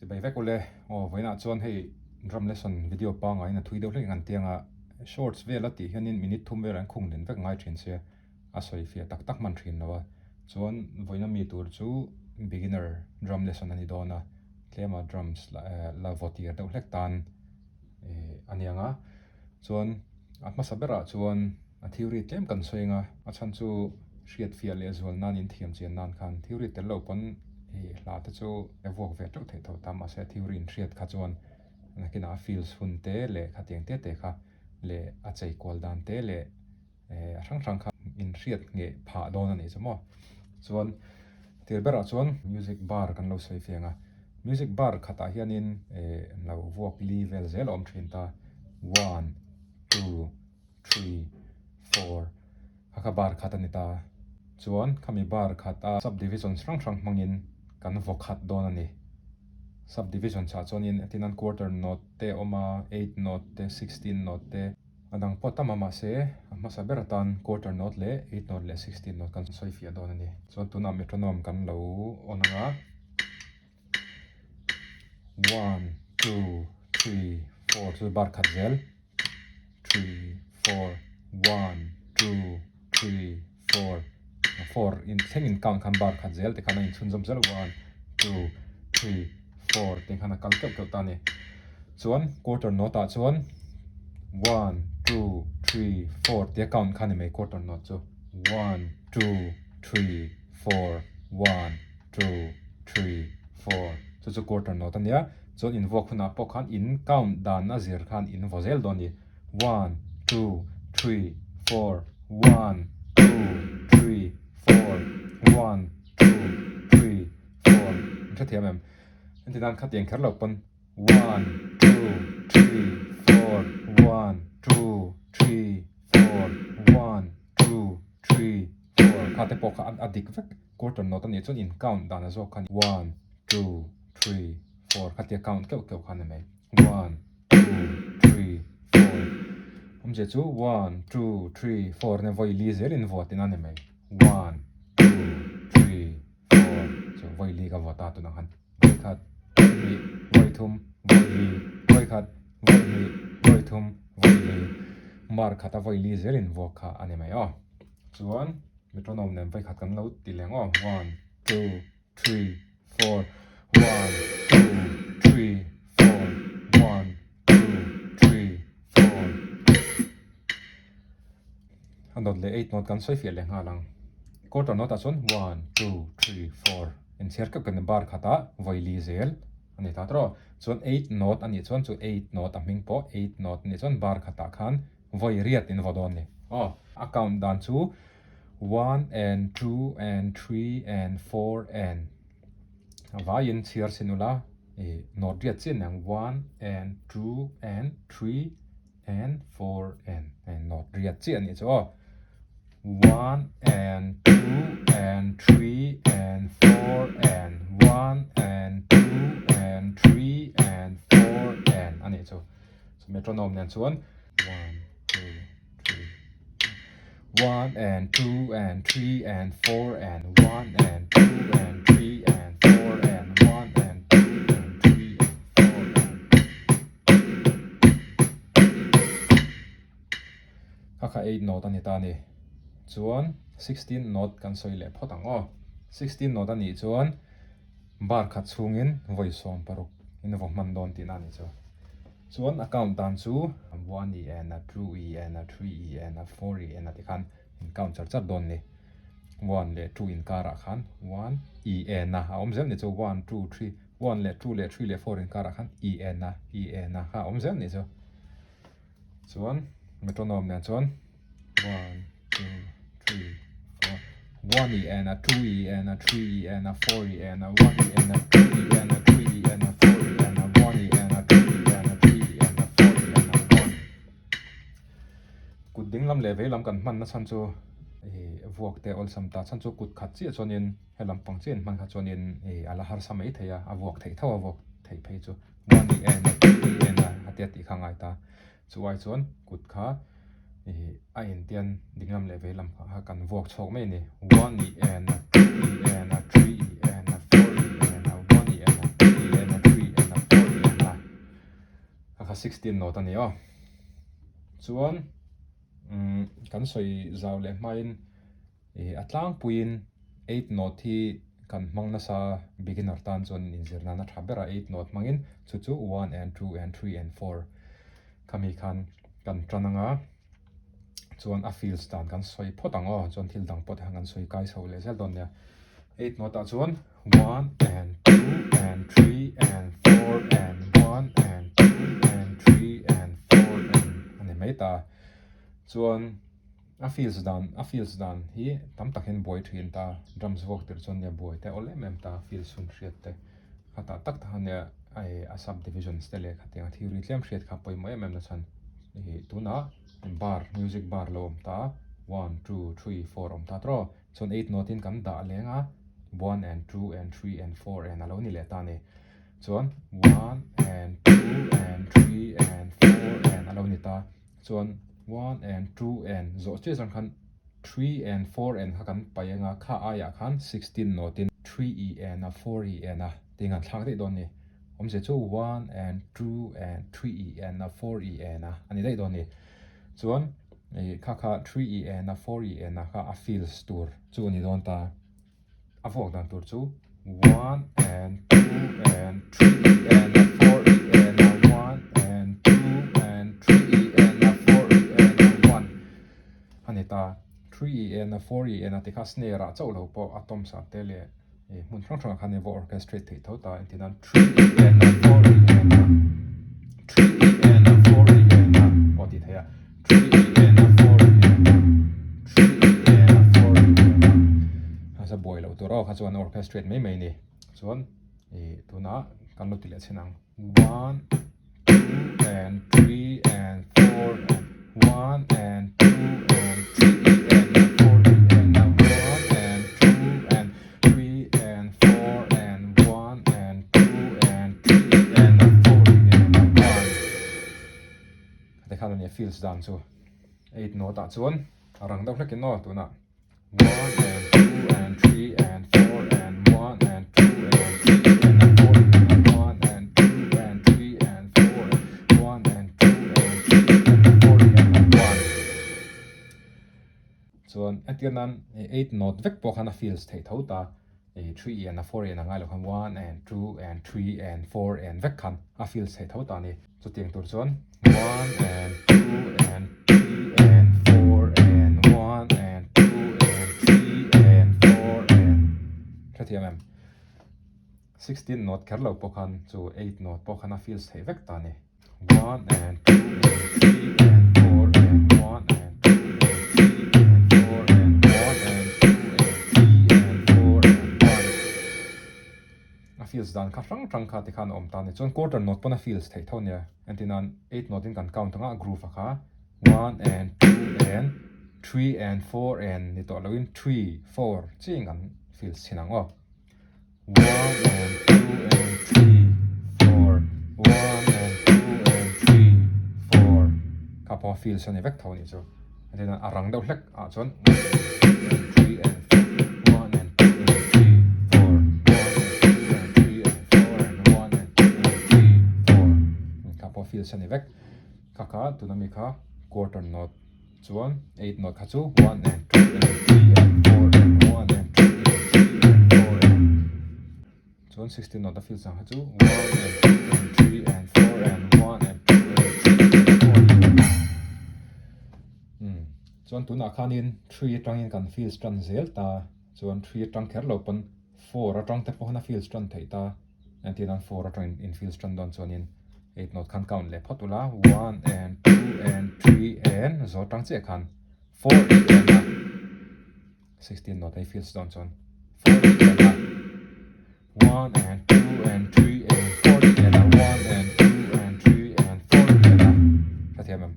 Bây vẽ cô lệ, với nãy chọn hay drum lesson video pa ngay na thui đâu lấy ngàn tiếng shorts về là tí hiện in minute thum về là khung đến vẽ ngay trên xe soi phía tắc tắc man trên đó chọn với nó mi tour chú beginner drum lesson anh đó na thế mà drums là vót tiệt đâu lek tan anh yang chọn mà sắp ra chọn theory tem cần soi nga chan chú siết phía lệ chọn nan in thiam chen nan khan theory tel lo pon là thế chú evok về chỗ thể thao tam mà sẽ theory in siết khá chọn na cái nào feels hun te lệ khá tiếng te khá lệ chạy qual dan te lệ rang khá in siết nghệ phá đòn này chứ mà chọn thì bây giờ chọn music bar kan lo soi phía nga music bar khá ta hian in lo vok level zel om thin ta 1 2 3 4 khá bar khá ta ni ta chuan khami bar khá ta subdivision rang mangin kan vok khat don ani subdivision cha chonin atinan quarter note te oma 8 note te 16 note te adang potama ma se ma saberatan quarter note le 8 note le 16 note kan soi fi don ani chon tuna metronome kan lo onanga 1 2 3 4 so bar khat zel 3 4 1 2 3 4 4 in thengin count kan bar khat zel te kana in chunjom zel 1 2 3 4 te kana kal kep ta ni chuan quarter note ta chuan 1 2 3 4 te count kan mai quarter note chu 1 2 3 4 1 2 3 4 chu quarter note ania chuan in vok na po khan in count dan na zir khan in vozel don ni 1 2 3 4 1 2 3 4 1 2 3 4 rất thiam em anh đang khát tiền khát lộc pon 1 2 3 4 1 2 3 4 1 2 3 4 khát tempo khát adik vek quarter note này chọn in count dan zo khan 1 2 3 4 khát tiền count kêu khan này 1 2 3 4 om je chu 1 2 3 4 ne voi li zel in vot in ane mai 1 2 3 4 so voi li ka vota tu nang han voi khat mi voi thum voi li voi khat voi mi voi thum voi li mar khata voi li zel in vok kha ane mai chuan metronome nem voi khat kan lo ti leng 1 2 3 4 1 2 3 4 1 2 3 4 anot le 8 note kan soi fi le nga lang quarter note chon 1 2 3 4 en cher ka kan bar khata voi li zel ani ta tro chon 8 note ani chon chu 8 note aming po 8 note ni chon bar khata khan voi riat in vodon ni account dan chu 1 and 2 and 3 and 4 and vain chiar sinula note riat chen nang 1 and 2 and 3 and 4 and note riat chen ni chu 1 and 2 and 3 and 4 and 1 and 2 and 3 and 4 and ani chu so metronome nen chuan 1 2 3 1 and 2 and 3 and 4 and 1 and 2 and 3 and 4 and 1 and 2 and 3 and 4 kaka 8 note ani ta ni chuan 16 note kan soi le photang 16 note ani chuan bar khat chungin voi som paruk in vo man don tin ani chuan account dan chu 1 e and 2 e and 3 e and 4 e and ti khan in count char don ni 1 le 2 in kara khan 1 e and na om zel ni chu 1 2 3 1 le 2 le 3 le 4 in kara khan e and na ha om zel ni chuan metronome nen chuan 1 2 3 4 1 e and 2 e and 3 e and 4 e and 1 e and 2 e and 3 e and 4 e and 1 e and 2 e and 3 e and 4 e and 1 kut ding lam le ve lam kan man na chan chu vuak te ol sam ta chan chu kut khat chi chonin helam pang chen man kha chonin ala har samai theya a vuak thei thawa vuak thei phei chu 1 e and 2 e and atia ti khangai ta chuai chon kut kha a in tian dinglam le ve lam kha kan vok chok mai ni 1 e and 2 e and 3 e and 4 e and 1 e and 2 e and 3 e kha 16 note ani o chuan kan soi zau le hmain atlang puin 8 note hi kan hmangna sa beginner tan chuan in zirna na thabera 8 note mangin chu 1 and 2 and 3 and 4 kami khan kan trananga chuan a feels tan kan soi photango chuan thil dang pot hangan soi kai so le zel don ya 8 note a chuan 1 and 2 and 3 and 4 and 1 and 2 and 3 and 4 and ani mai ta chuan a feels dan hi tam takin boy thin ta drums vok tir chuan ya boy te ole mem ta feels sun hriat te khata tak ta hania a subdivisions te le khatia theory tlem hriat kha poi mai mem na chan tuna bar music bar lom ta 1 2 3 4 om ta tro chuan 8 note in kan da lenga 1 and 2 and 3 and 4 and alo ni le ta ni chuan 1 and 2 and 3 and 4 and alo ni ta chuan 1 and 2 and zo che zang khan 3 and 4 and ha kan payenga kha aya khan 16 note in 3 e and a 4 e and a tinga thlang dei don ni om se chu 1 and 2 and 3 e and a 4 e and a ani dei don ni chuan kha 3 e and a 4 e and a kha a feels tur chu ni don ta a vok dan tur chu 1 and 2 and 3 and a 4 e and a 1 and 2 and 3 e and a 4 e and a 1 ani ta 3 e and a 4 e and a tikha snare a chau lo po atom sa te le mun thang thang khan evo orchestrate thei tho ta intinan 3 e and a 4 e and a 3 e and a 4 e and a poti thaya 3 e and a 4 e and a 3 e and a 4 e and a asa boy lo to ro kha chuan orchestrate mai mai ni chuan tuna kan lo tile chenang 1 2 and 3 and 4 and 1 and 2 and 3 and a 4 and a 1 and 2 and 3 and 4 and 1 and 2 and 3 and a 4 and a 1 te khan ani feels down so 8 note ta chuan arang deuh hlekin no tuna 1 and 2 and 3 and 4 and 1 and 2 and 3 and a 4 and a 1 and 2 and 3 and 4 and 1 and 2 and 3 and a 4 and a 1 chuan atianan 8 note vek po khana feels thei tho ta 3 and a 4 and a ngai lo khan 1 and 2 and 3 and 4 and vek khan a feels thei tho ta ni chu tiang tur chuan 1 and 2 and 3 and 4 and 1 and 2 and 3 and 4 and khathiam 16 note kerlo po khan chu 8 note po khana feels thei vek ta ni 1 and 2 and 3 and 4 and 1 and 2 and 3 and 4 and 1 and 2 and 3 and 4 and 1 a feels dan kha rang kha ti khan om ta ni chon quarter note pona feels thei tho nia antinan 8 note in kan count nga groove kha 1 and 2 and 3 and 4 and ni to loin 3 4 ching an feels chinang o 1 and 2 and 3 4 1 and 2 and 3 4 kapo feels ani vek thau ni chu antinan arang deuh hlek a chon 3 and 1 and 2 and 3 4 1 and 2 and 3 and 4 and 1 and 2 and 3 4 kapo feels ani vek kaka tunami kha quarter note chuan 8 note kha chu 1 and 2 and 3 and 4 and 1 and 2 and 3 and 4 and chuan 16 note feels kha chu 1 and 2 and 3 and 4 and 1 and 2 and 3 and 4 chuan tuna khanin 3 atangin kan feels tran zel ta chuan 3 atang kherlo pon 4 atang te pohna feels tran thei ta antinan 4 atang in feels tran don chuanin 8 note khan count le phatula 1 and 2 and 3 and zo tang che khan 4 and 16 note I feels down chon 4 and 1 and 2 and 3 and 4 and 1 and 2 and 3 and 4 and khathiam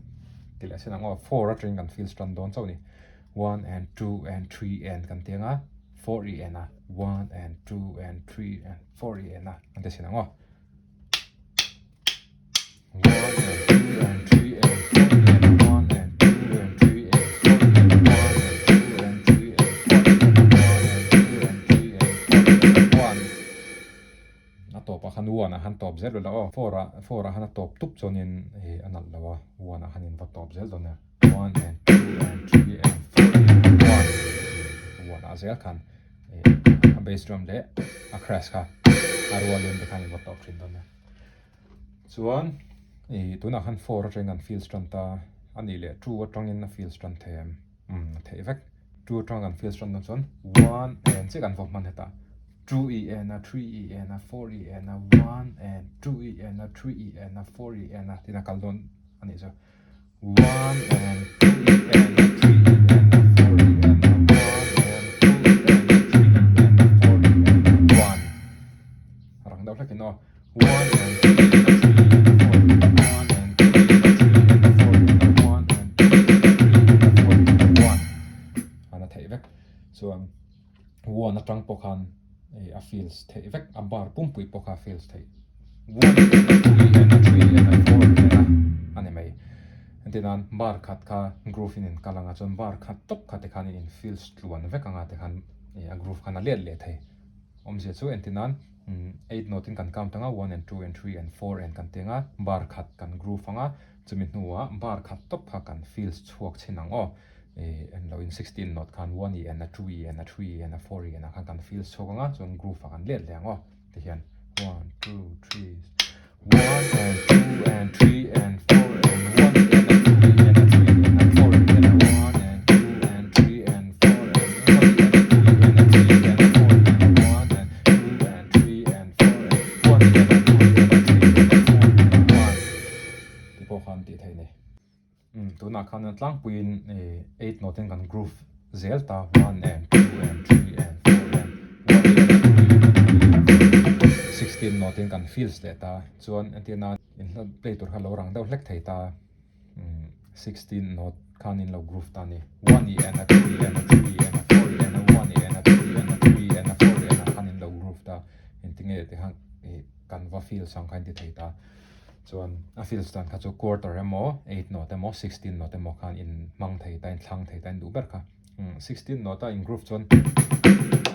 tila senang o 4 atring kan feels tran don chawni 1 and 2 and 3 and kan tenga 4 and 1 and 2 and 3 and 4 and ante senang o 1 and 2 and 3 and 4 and 1 and 2 and 3 and 4 and 1 and 2 and 3 and 4 and 1 and 2 and 3 and 4 and 1 na to pa khan 1 1 a han top zel lo 4 a han top tup chonin anal lawa 1 a hanin va top zel dona 1 and 2 and 3 and 4 1 a zel khan a bass drum le a crash kha arwalin de khan va top thin dona chuan tuna khan 4 atang an feel strum ta ani le 2 atang in na feel strum them the vek 2 atang an feel strum chon 1 and che kan vok man heta 2 E and a 3 E and a 4 E and a 1 and 2 E and a 3 E and a 4 E and a tina kaldon ani so 1 and 2 E and a 3 E and a 4 E and a 1 and 2 E and a 3 E and a 4 E and a 1 harang daw laki no 1 and 2 E and a 3 E and a 4 E and a 1 and 2 E and a 3 E and a 4 E and a 1 and 2 E and a 3 E and a 4 E and a 1 ana thei vek so 1 atang pokhan a feels thei vek a bar pumpui poka feels thei 1 and a 2 and a 3 and a 4 and a ani mai antinan bar khat kha groove in kalanga chon bar khat top khat khan in feels tluan vek anga te khan a groove khan a le thei omje chu antinan 8 note in kan count tanga 1 and 2 and 3 and 4 and kan tenga bar khat kan groove anga chumi nuwa bar khat top kha kan feels chuak chinang o and low in 16 note kan 1 E and a 2 E and a 3 E and a 4 E and a kan feels chokanga chon groove kan le lengo te hian 1 2 3 1 and 2 and 3 and 4 and 1 E and a 2 E and a 3 E and a 4 E and a 1 and 2 and 3 and 4 and 1 E and a 2 E and a 3 E and a 4 E and a 1 and 2 and 3 and 4 and 1 E and a 2 E and a 3 E and a 4 E and a 1 ti po khan ti thei ne tuna khan tlang puin 8 note kan groove zel ta 1 and 2 and 3 and 4 and 1 and 2 16 note kan feels le ta chuan antina in play tur kha lo rang deuh hlek thei ta 16 note khan in lo groove ta ni 1 E and a 2 E and a 3 E and a 4 E and a 1 E and a 2 E and a 3 E and a 4 E and a khan in lo groove ta intinge te hang kan va feel sang khan ti thei ta chuan a feels tan kha chu quarter emo 8 note emo 16 note emo khan in mang thei ta in thlang thei ta in du ber kha 16 note in groove chon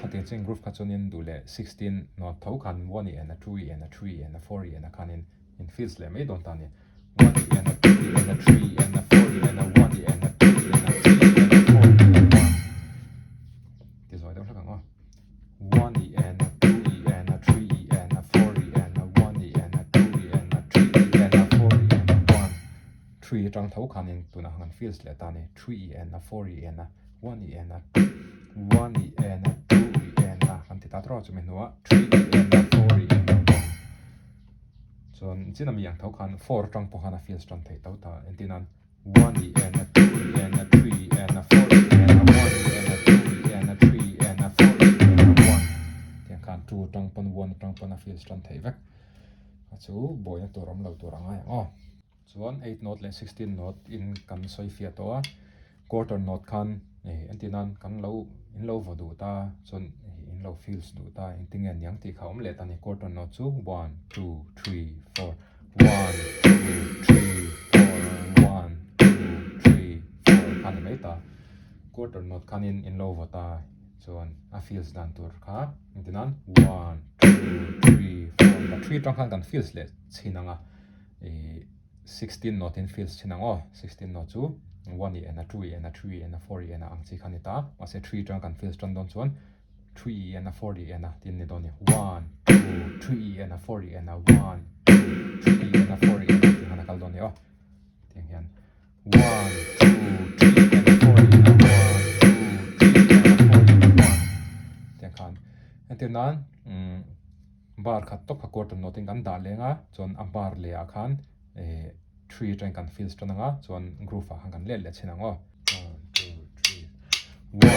ate ching groove kha chon in du le 16 note thau khan 1 E and a 2 E and a 3 E and a 4 E and a khan in feels le me don ta ni 1 E and a 2 E and a 3 E and a 4 E and a 1 E and a 2 E and a 3 E and a 4 E and a 1 ti zoi deuh hlakang 1 E and a 2 E and a 3 E and a 4 E and a 1 E and a 2 E and a 3 E and a 4 E and a 1 3 atang thau khan in tuna han feels le ta ni 3 E and a 4 E and a 1 E and a 1 E and a 2 E and a han ti ta tro chu me nuwa 3 E and a 4 E and a 1 chon china mi yang thau khan 4 atang pokhana feels tang thei tau ta antinan 1 E and a 2 E and a 3 E and a 4 E and a 1 E and a 2 E and a 3 E and a 4 E and a 1 tiang khan 2 atang pon 1 atang pon a feels tang thei vek chu boy na turam lo turanga chuan 8 note le 16 note in kan soi fia to quarter note khan antinan kan lo in lo vodu ta chon in lo feels du ta in tingen yang ti kha le ta ni quarter note chu 1 2 3 4 1 2 3 4 1 2 3 4 kan mai ta quarter note khan in lo vota chuan a feels dan tur kha antinan 1 2 3 4 but 3 tang khan kan feels le chinanga 16 note in feels chinang 16 note chu 1 E and a 2 E and a 3 E and a 4 E and a ang chi khanita ase 3 tang kan feels tan don chuan 3 E and a 4 E and a tin ni don ni 1 2 3 E and a 4 E and a 1 2 3 E and a 4 E and a tin hana kal don ni tiang hian 1 2 3 and a 4 E and a 1 2 3 and a 4 E and a 1 tiang khan antinan bar khat top kha quarter note kan da lenga chon a bar le a khan 3 tang kan feels tananga chuan groove a kan le chinang 1 2 3 1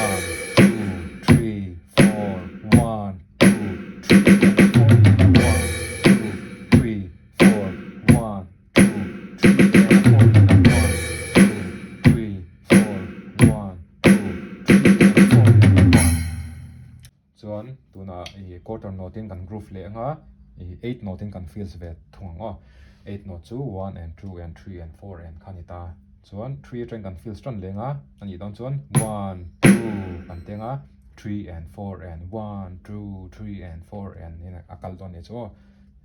2 3 4 1 2 3 and a 4 E and a 1 2 3 4 1 2 3 and a 4 E and a 1 2 3 4 1 2 3 and a 4 E and a 1 chuan tuna quarter note in kan groove le anga 8 note in kan feels ve thung 8 note chu 1 and 2 and 3 and 4 and khanita chuan 3 atang kan feels tan lenga ani don chuan 1 2 kan tenga 3 and 4 and 1 2 3 and 4 and in akal don ni chu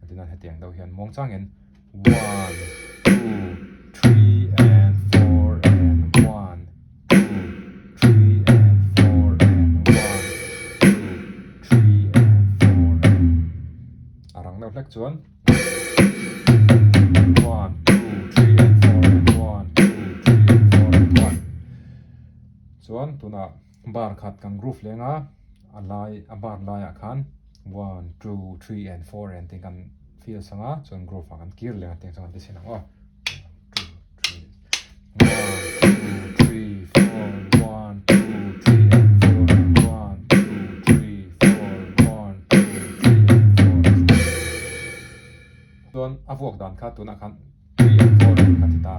thì nó hiện tiếng đầu hiện mong chang in 1 2 3 and 4 and 1 2 3 and 4 and 1 2 3 and 4 and arang đâu lek chuan 1 2 3 and 4 and 1 2 3 and 4 and 1 chuan tuna bar khat kan groove lenga alai abar lai a khan 1 2 3 and 4 and ting kan feel sanga chuan groove kan kir lenga ting chang ti sinang 1 2 3 1 2 3 and 4 and 1 2 3 4 1 2 3 and 4 chuan avok dan kha tuna khan 3 and 4 and katita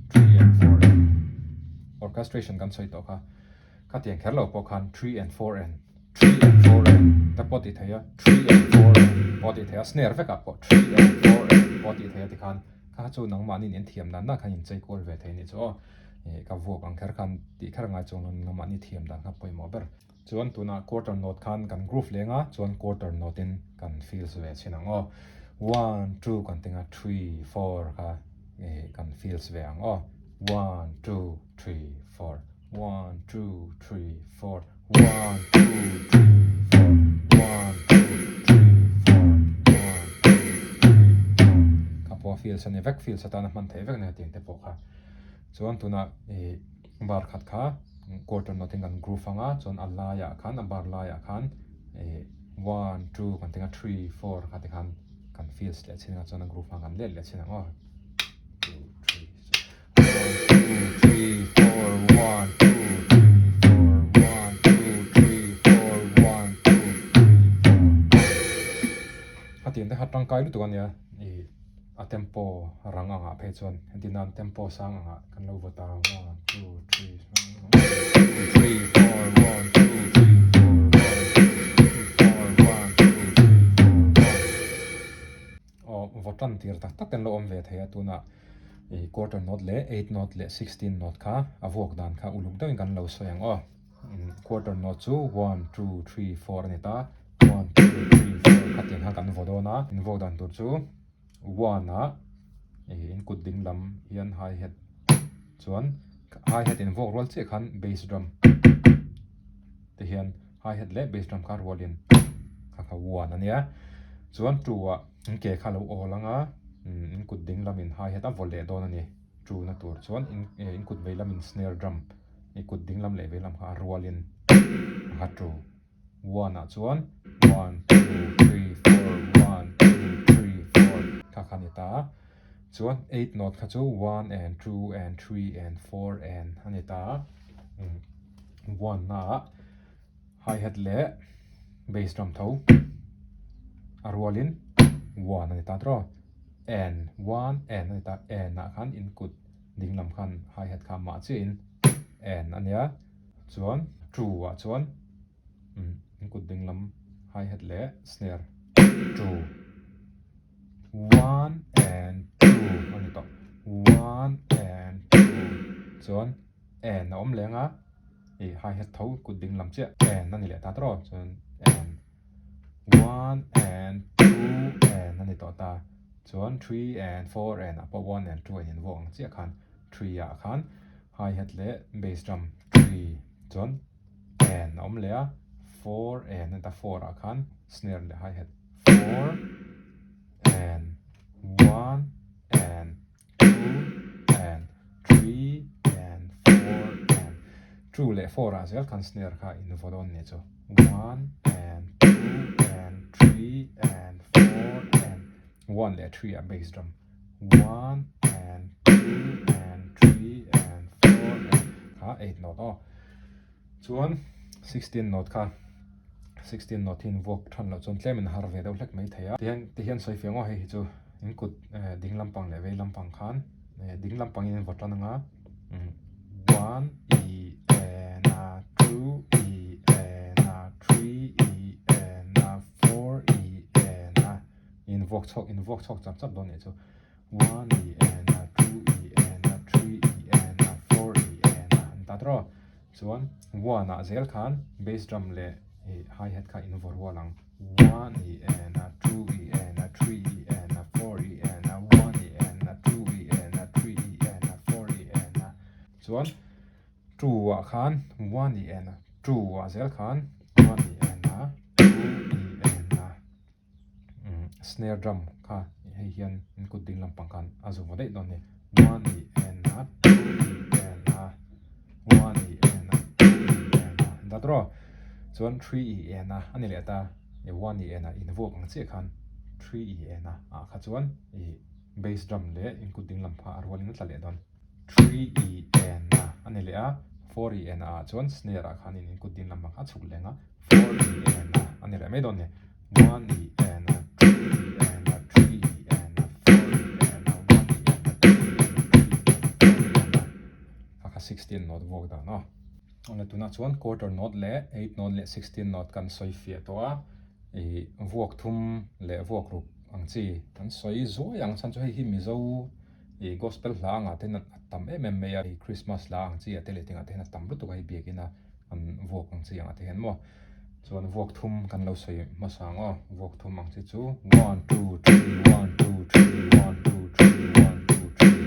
3 and 4 and orchestration kan soi to kha katiang kherlo po khan 3 and 4 and 3 and 4 and ta poti thaya 3 and 4 and poti thaya snare veka po 3 and 4 and poti thaya ti khan kha chu nang manin en thiam dan na khan in chei kol ve thei ni chu ka vok ang kher khan ti khar ngai chung nang mani thiam dan ka poi mo ber chuan tuna quarter note khan kan groove lenga chuan quarter note in kan feels ve chinang 1 2 kan tinga 3 4 ka kan feels ve ang 1 2 3 4 1 2 3 4 1 2 3 4 1 2 3 4 1 2 3 4 kapo feels an evek feels atana man the evek na ting te po kha chuan tuna bar khat kha quarter note kan groove anga chuan alaya khan bar laya khan 1 2 kan tinga 3 4 ka ti khan kan feels le chinga chuan groove kan le le chinga 2 3 1 2 3 4 1 2 tiền thế hát trăng cái lúc tuần ya a tempo ranga nga phe chuan dinan tempo sang nga kan lo vota 1 2 3 4 1 2 3 4 1 2 3 4 1 2 3 4 1 votan tir tak tak kan lo om ve thaya tuna quarter note le 8 note le 16 note kha avok dan kha uluk dawin kan lo soyang quarter note chu 1 2 3 4 ani ta 1 2 3 4 katin ha kan vodona in vok dan tur chu 1 a in kut ding lam hian hi hat chuan hi hat in vok rol che khan bass drum te hian hi hat le bass drum kha rolin kha 1 ania chuan 2 a in ke kha lo olanga in kut ding lam in hi hat a vole don ani 2 na tur chuan in kut ve lam in snare drum in kut ding lam le ve lam kha rolin ha 2 1 a chuan 1 2 3 4 1 2 3 4 kha khanita chuan 8 note kha chu 1 and 2 and 3 and 4 and anita 1 na hi hat le bass drum tho arwalin 1 anita tro and 1 and anita and na khan in kut ding lam khan hi hat kha ma chin and ania chuan 2 a chuan in kut ding lam hi hat le snare 2 1 and 2 ani to 1 and 2 chuan and na om lenga hi hat tho kut ding lam che and ani le ta tro chuan and 1 and 2 and ani to ta chuan 3 and 4 and apa 1 and 2 in vong che khan 3 a khan hi hat le bass drum 3 chuan and om le 4 and anta 4 a khan snare le hi hat 4 and 1 and 2 and 3 and 4 and 2 le 4 a zel khan snare kha in vodon ne chu 1 and 2 and 3 and 4 and 1 le 3 a bass drum 1 and 2 and 3 and 4 and kha 8 note chuan 16 note kha 16 note in vok than lo chon tlem in har ve do hlek mai theya ti hian soi fiango hei chu in kut ding lampang le ve lampang khan ding lampang in votan nga 1 e and 2 e and 3 e and 4 e and in vok chok chap chap don ne chu 1 e and 2 e and 3 e and 4 e and ta tro chuan 1 a zel khan bass drum le hi hat kha in vor walang 1 e and 2 e and 3 e chuan true a khan 1 e n a true a zel khan 1 e n a 2 e n a snare drum kha hei hian in kut ding lampang khan azu mo dei don ni 1 e n a 2 e n a 1 e n a 2 e n a datro chuan 3 e n a ani le ta 1 e n a in vok ang che khan 3 e n a a kha chuan e bass drum le in kut ding lampa arwalin tla le don 3 e n a ani le a 4 e n a chuan snare a khan in kut ding lampang a chuk lenga 4 e n a ani le me don ni 1 e n a 2 e n a 3 e n a 4 e n a 1 e n a 2 e n a 3 e n a kha 16 note vok da no ona tuna chuan quarter note le 8 note le 16 note kan soi fia to a e vok thum le vok ruk ang chi kan soi zo yang chan chu hei hi Mizo e gospel hla nga ten tam em me a Christmas la ang chi atele tinga ten tam lu to kai biakina an vok ang chi anga te hen mo chuan vok thum kan lo soi ma sang o vok thum ang chi chu 1 2 3 1 2 3 1 2 3 1 2 3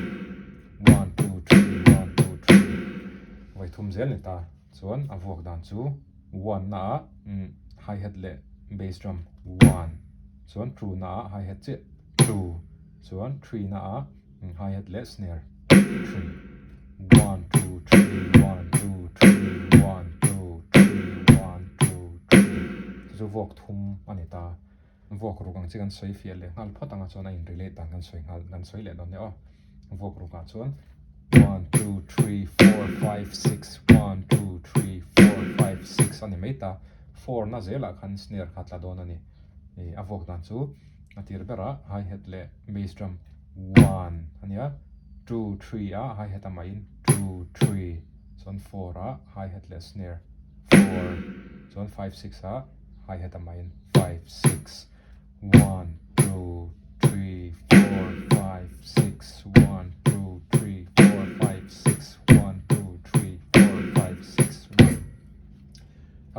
1 2 3 1 2 3 vai thum zel ni ta chuan a vok dan chu 1 na hi hat le bass drum 1 chuan true na hi hat che 2 chuan 3 na hi hat le snare 3 1 2 3 1 2 3 1 2 3 1 2 3 chu vok thum ani ta vok rukang chi kan soi fial le ngal phatanga chuan a in relate dan kan soi ngal kan soi le don ne o vok ruka chuan 1 2 3 4 5 6 1 2 3 4 5 6 ani meta 4 na zela khan snare khatla don ani e avok dan chu atir bera hi hat le bass drum 1 ania 2 3 a hi hat amain 2 3 chuan 4 a hi hat le snare 4 chuan 5 6 a hi hat amain 5 6 1 2 3 4 5 6 1 2 3 4 5 6 1 2 3 4 5 6 1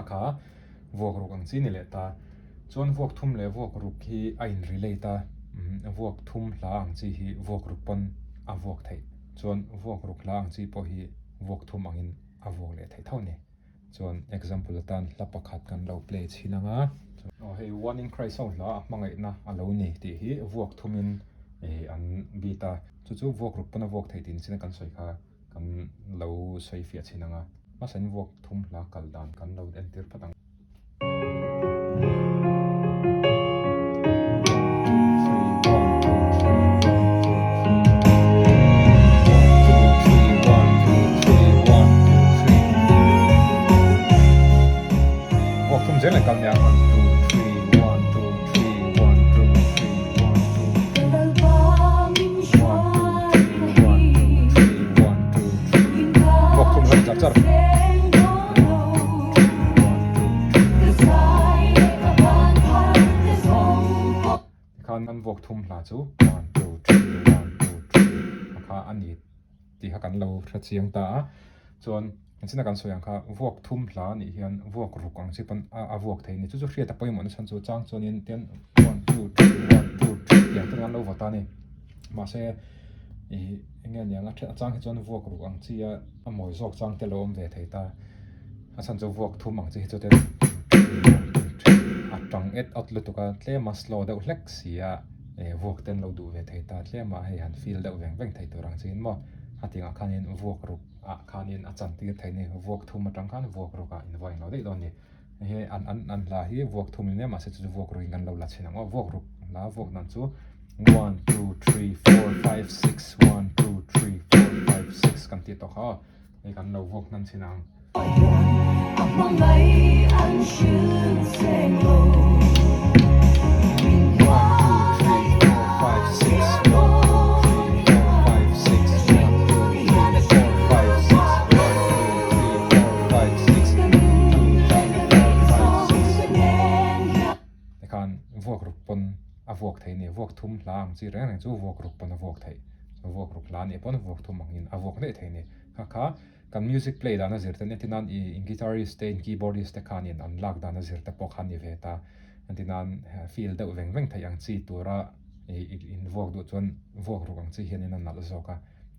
aka vok ruk ang chi ni le ta chuan vok thum le vok ruk hi a in relate a vok thum hla ang chi hi vok ruk pon a vok thei chuan vok ruk hla ang chi po hi vok thum angin a vok le thei thau ni chuan example tan la pakhat kan lo play chinanga hei one in Christ ho hla mangai na alo ni ti hi vok thumin an bita chu vok ruk pon a vok thei tin china kan soi kha kan lo soi fia chinanga masan vok thum hla kal dan kan lo entir phatang Then I come down 1 2 3 1 2 3 1 2 3 1 2 3 1 2 3 vok thum han char char khan an vok thum hla chu 1 2 3 1 2 3 kha ani ti ha kan lo thra chiang ta chuan china kan soyang kha vok thum hla ni hian vok rukang chi pan a vok thei ni chu chu hriat a poimon chan chu chang chonin ten 1 2 3 1 2 3 yang tan lo vata ni ma se e engen yang a chang hi chon vok rukang chi a moi zok chang te lo om ve thei ta a chan chu vok thum ang chi chu te a tang et out lu tuka tle ma slow da hlek sia e vok ten lo du ve thei ta tle ma hei han feel da veng veng thei turang chin mo hatinga khanin vok ruk a khanin a chan ti thei ni vok thum atang khan vok ruka in vai no dei don ni he an la hi vok thum ni ma se chu vok ru ingan lo la china ngo vok ruk la vok nan chu 1 2 3 4 5 6 1 2 3 4 5 6 kan ti to kha ei kan lo vok nan chinang mong lấy anh sương sen ngô 1 2 3 4 5 6 1 2 3 4 5 6 1 2 3 4 5 6 1 2 3 4 5 6 2 3 4 5 6 ไอ้คันพวกรุกปนอวกไทยเนี่ยพวกทุ่มลางจีแรงจูพวกรุกปนอวกไทยพวกรุกลานเนี่ยปนพวกทุ่มมังอินอวกได้ไทยเนี่ยค่ะกัน music play ดานะจิรแต่เนี่ยที่นั่นin guitarist in keyboardist แต่คันเนี่ยอันลักดานะจิรแต่ปกคันเนี่ยเวตาอันที่นั่น feel เดาเวงไทยยังจีตัวระin พวกดูจนพวกรุกังจีเห็นนั่นนั่นละโซกะ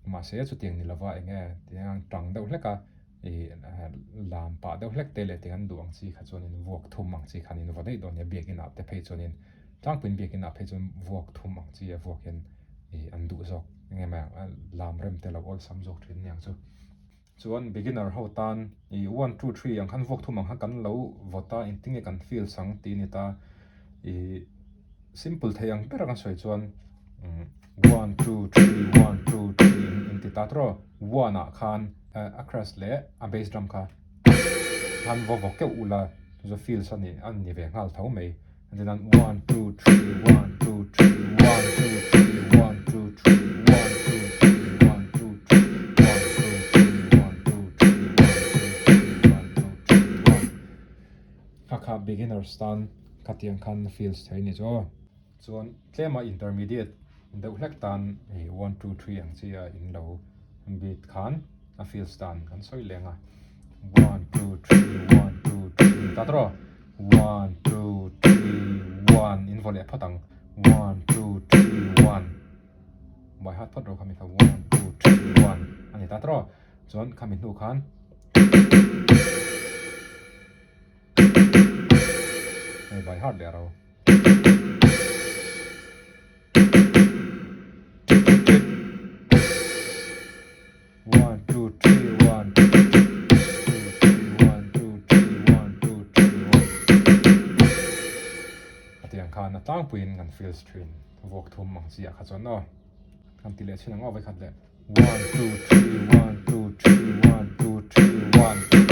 mà sẽ chút tiền này là vậy nghe tiếng trắng đâu hết cả làm pa đâu hết tele tiếng duang chi khá cho nên vuộc thum mang chi khăn nên vào đây đó nhà biệt cái nào để phải cho nên trang pin biệt cái nào phải cho vuộc thum mang chi vuộc hiện anh đủ rồi nghe mà làm rem tele all sam rồi chuyện nhàng chứ chuan beginner ho tan 1 2 3 ang khan vuộc thum mang kan lo vota in ting kan feel sang ti ni ta simple thayang pero kan soi chuan 1 2 3 1 2 3 in ti ta tro 1 a khan a crash le a bass drum kha han vo ke ula zo feel sa ni an ni ve ngal thau mai and then 1 2 3 1 2 3 1 2 3 1 2 3 1 2 3 1 2 3 1 2 3 kha beginner stand katiang khan feels thai ni zo chuan tlema intermediate deuh hlek tan 1 2 3 ang chia in lo beat khan a feel stand kan soi lenga 1 2 3 1 2 3 ta tro 1 2 3 1 in vole phatang 1 2 3 1 by hat phat ro kami kha 1 2 3 1 ani ta tro chuan kami nu khan by heart le ro ตั้งปืนกันฟิลสตรีนวอกทุ่มมังเสียขัดจนเนาะคำตีเลชินังเอาไว้ขัดเลย 1 2 3 1 2 3 1 2 3 1 1 2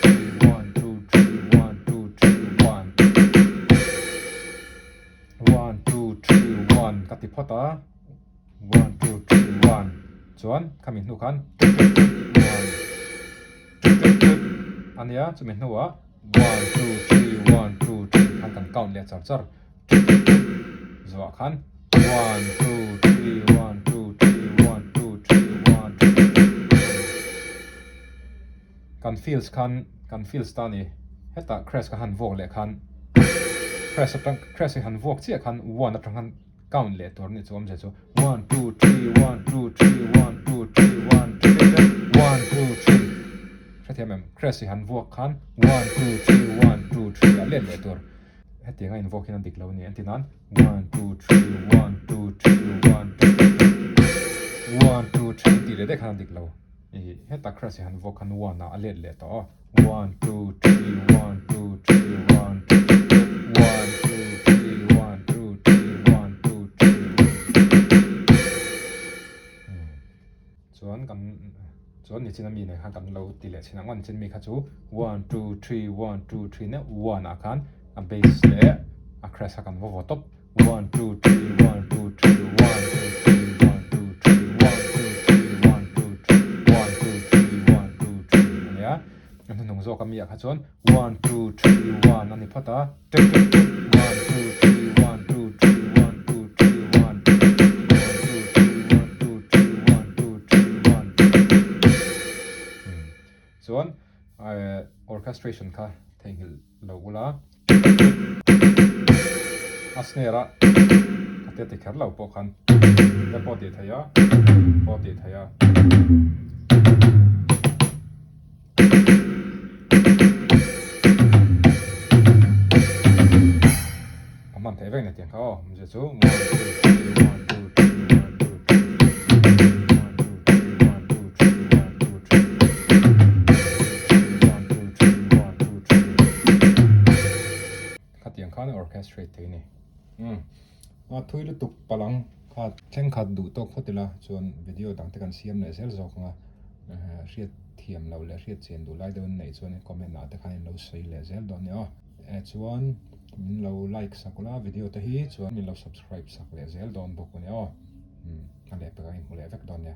3 1 2 3 1 1 2 3 1กัดติพอตา1 2 3 1ส่วนคำมินทุกขันอันนี้จะมินหัว 1 2 3 1 2 3ขันกันเก่าเลยจัดจัวขัน 1 2 3 1 2 3 1 2 3 1กันฟีลส์กันฟีลส์ตานี่เฮต้าคราสกันหันวอกเลยขันคราสหันวอกเชี่ยขัน1นับทั้งขันเก่าเลยตัวนี้จะว่ามันจะ1 2 3 1 2 3 1 2 3 1 2 3 ใช่ไหมคราสหันวอกขัน1 2 3 1 2 3เล่นเลยตัวให้ตีง่ายอินวอกที่นั่นดิกเราเนี่ยที่นั้น1 2 3 1 2 3 1 2 3ตีเลยได้ขนาดดิกเราให้ตาคราสหันวอกขัน1นะเล่นเลยต่อ1 2 3 1 2 3 1 1 2 3 1 2 3 1 2 3ส่วนนี่ชินามีเนี่ยฮะกันเราตีเลยชินังวันชินมีค่ะจู1 2 3 1 2 3เนี่ย1อาการa bass เลยa crash กันว่าtop 1 2 3 1 2 3 1 2 3 1 2 3 1 2 3 1 2 3 1 2 3 1 2 3เนี่ยอันนั้นน้องโจก็มีอ่ะค่ะส่วน1 2 3 1อันนี้พอตา1 2 3 1 2 3 1 2 3 1 2 3 1 ส่วน orchestration ค่ะเทงเราละอัสเนระเดี๋ยวติดขัดเราพอกันเดี๋ยวพอดีทายาพอดีทายามันเทเวงเนี่ยเตียงเขามันจะสู้orchestrate นี่ว่าทุยลุตุกพลังขาดแข่งขัดดูตกพอดีละส่วนวิดีโอต่างๆกันเสียมในเซลล์จอกงาเรียดเทียมเราเลยเรียดเสียนดูไล่เดินในส่วนคอมเมนต์แต่ใครเราใส่เลยเซลล์ตอนนี้ส่วนมินเราไลค์สักละวิดีโอที่ส่วนมินเรา subscribe สักเลยเซลล์ตอนบอกว่าเนี่ยอะไรไปกันหัวเลยสักตอนเนี่ย